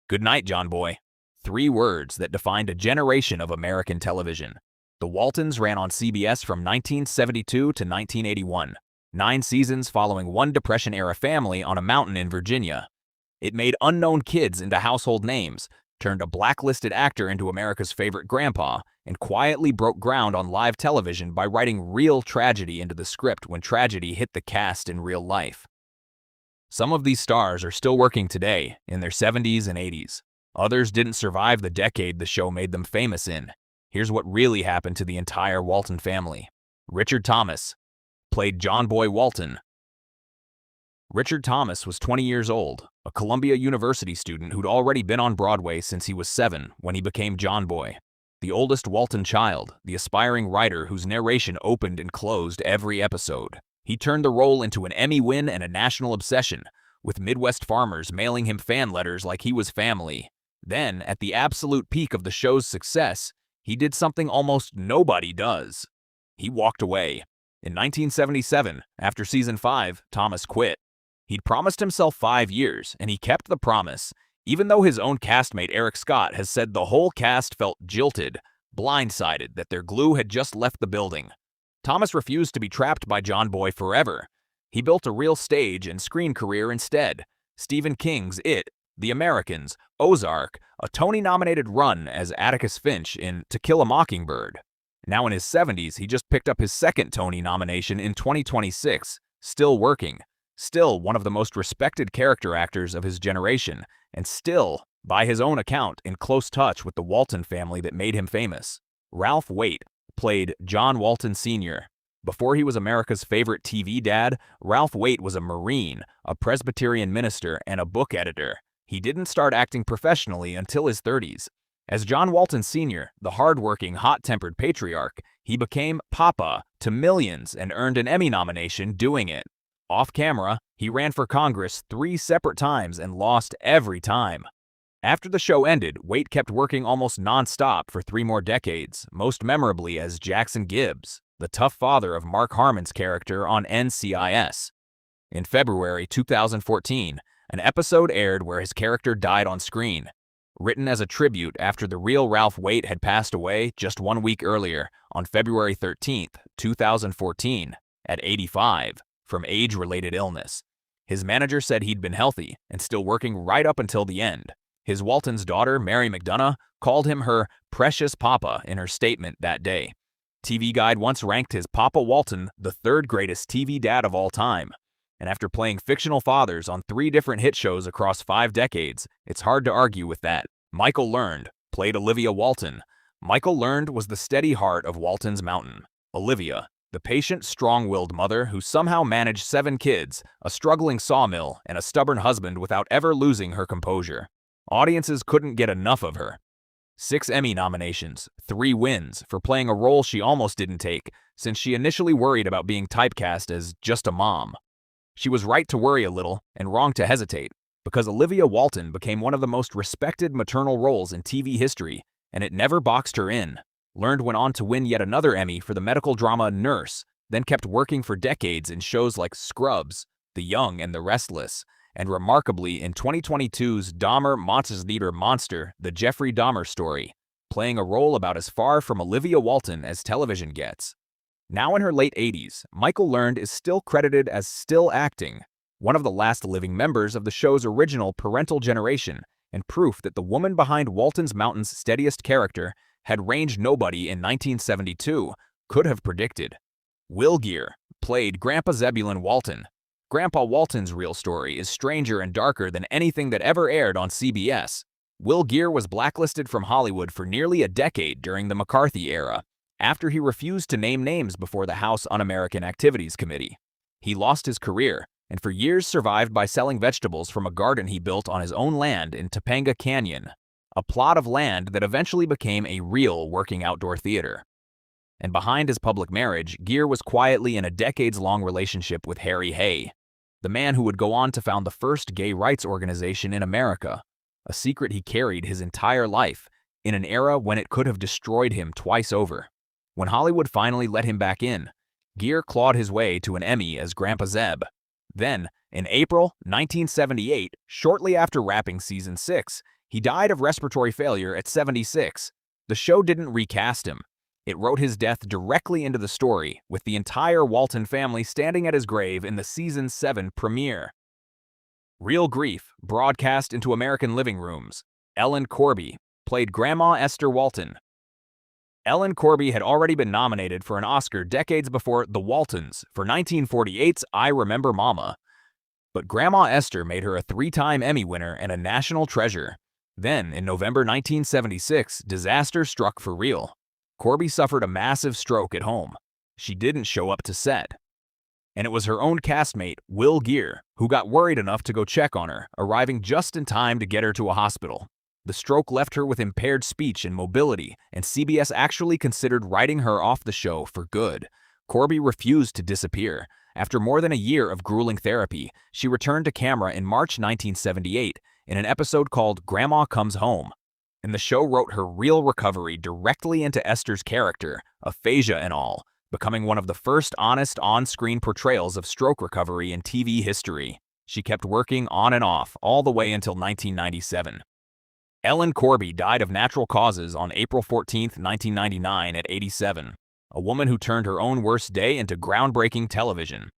Good night, John Boy. 3 words that defined a generation of American television. The Waltons ran on CBS from 1972 to 1981, 9 seasons following one Depression-era family on a mountain in Virginia. It made unknown kids into household names, turned a blacklisted actor into America's favorite grandpa, and quietly broke ground on live television by writing real tragedy into the script when tragedy hit the cast in real life. Some of these stars are still working today, in their 70s and 80s. Others didn't survive the decade the show made them famous in. Here's what really happened to the entire Walton family. Richard Thomas played John Boy Walton. Richard Thomas was 20 years old, a Columbia University student who'd already been on Broadway since he was 7 when he became John Boy, the oldest Walton child, the aspiring writer whose narration opened and closed every episode. He turned the role into an Emmy win and a national obsession, with Midwest farmers mailing him fan letters like he was family. Then, at the absolute peak of the show's success, he did something almost nobody does. He walked away. In 1977, after season 5, Thomas quit. He'd promised himself 5 years, and he kept the promise, even though his own castmate Eric Scott has said the whole cast felt jilted, blindsided that their glue had just left the building. Thomas refused to be trapped by John Boy forever. He built a real stage and screen career instead. Stephen King's It, The Americans, Ozark, a Tony-nominated run as Atticus Finch in To Kill a Mockingbird. Now in his 70s, he just picked up his second Tony nomination in 2026, still working, still one of the most respected character actors of his generation, and still, by his own account, in close touch with the Walton family that made him famous. Ralph Waite played John Walton Sr. Before he was America's favorite TV dad, Ralph Waite was a Marine, a Presbyterian minister, and a book editor. He didn't start acting professionally until his 30s. As John Walton Sr., the hard-working, hot-tempered patriarch, he became Papa to millions and earned an Emmy nomination doing it. Off-camera, he ran for Congress 3 separate times and lost every time. After the show ended, Waite kept working almost non-stop for 3 more decades, most memorably as Jackson Gibbs, the tough father of Mark Harmon's character on NCIS. In February 2014, an episode aired where his character died on screen. Written as a tribute after the real Ralph Waite had passed away just 1 week earlier, on February 13, 2014, at 85, from age-related illness. His manager said he'd been healthy and still working right up until the end. His Walton's daughter, Mary McDonough, called him her precious papa in her statement that day. TV Guide once ranked his Papa Walton the 3rd greatest TV dad of all time. And after playing fictional fathers on 3 different hit shows across 5 decades, it's hard to argue with that. Michael Learned played Olivia Walton. Michael Learned was the steady heart of Walton's Mountain. Olivia, the patient, strong-willed mother who somehow managed 7 kids, a struggling sawmill, and a stubborn husband without ever losing her composure. Audiences couldn't get enough of her. 6 Emmy nominations, 3 wins, for playing a role she almost didn't take, since she initially worried about being typecast as just a mom. She was right to worry a little, and wrong to hesitate, because Olivia Walton became one of the most respected maternal roles in TV history, and it never boxed her in. Learned went on to win yet another Emmy for the medical drama Nurse, then kept working for decades in shows like Scrubs, The Young and the Restless, and remarkably in 2022's Dahmer Monster, The Jeffrey Dahmer Story, playing a role about as far from Olivia Walton as television gets. Now in her late 80s, Michael Learned is still credited as still acting, one of the last living members of the show's original parental generation, and proof that the woman behind Walton's Mountain's steadiest character had range nobody in 1972 could have predicted. Will Geer played Grandpa Zebulon Walton. Grandpa Walton's real story is stranger and darker than anything that ever aired on CBS. Will Geer was blacklisted from Hollywood for nearly a decade during the McCarthy era, after he refused to name names before the House Un-American Activities Committee. He lost his career, and for years survived by selling vegetables from a garden he built on his own land in Topanga Canyon, a plot of land that eventually became a real working outdoor theater. And behind his public marriage, Geer was quietly in a decades-long relationship with Harry Hay, the man who would go on to found the first gay rights organization in America, a secret he carried his entire life, in an era when it could have destroyed him twice over. When Hollywood finally let him back in, Geer clawed his way to an Emmy as Grandpa Zeb. Then, in April 1978, shortly after wrapping season 6, He died of respiratory failure at 76. The show didn't recast him. It wrote his death directly into the story, with the entire Walton family standing at his grave in the Season 7 premiere. Real Grief, broadcast into American living rooms. Ellen Corby played Grandma Esther Walton. Ellen Corby had already been nominated for an Oscar decades before The Waltons for 1948's I Remember Mama. But Grandma Esther made her a 3-time Emmy winner and a national treasure. Then, in November 1976, disaster struck for real. Corby suffered a massive stroke at home. She didn't show up to set. And it was her own castmate, Geer, who got worried enough to go check on her, arriving just in time to get her to a hospital. The stroke left her with impaired speech and mobility, and CBS actually considered writing her off the show for good. Corby refused to disappear. After more than a year of grueling therapy, she returned to camera in March 1978 in an episode called Grandma Comes Home. And the show wrote her real recovery directly into Esther's character, aphasia and all, becoming one of the first honest on-screen portrayals of stroke recovery in TV history. She kept working on and off all the way until 1997. Ellen Corby died of natural causes on April 14, 1999 at 87, a woman who turned her own worst day into groundbreaking television.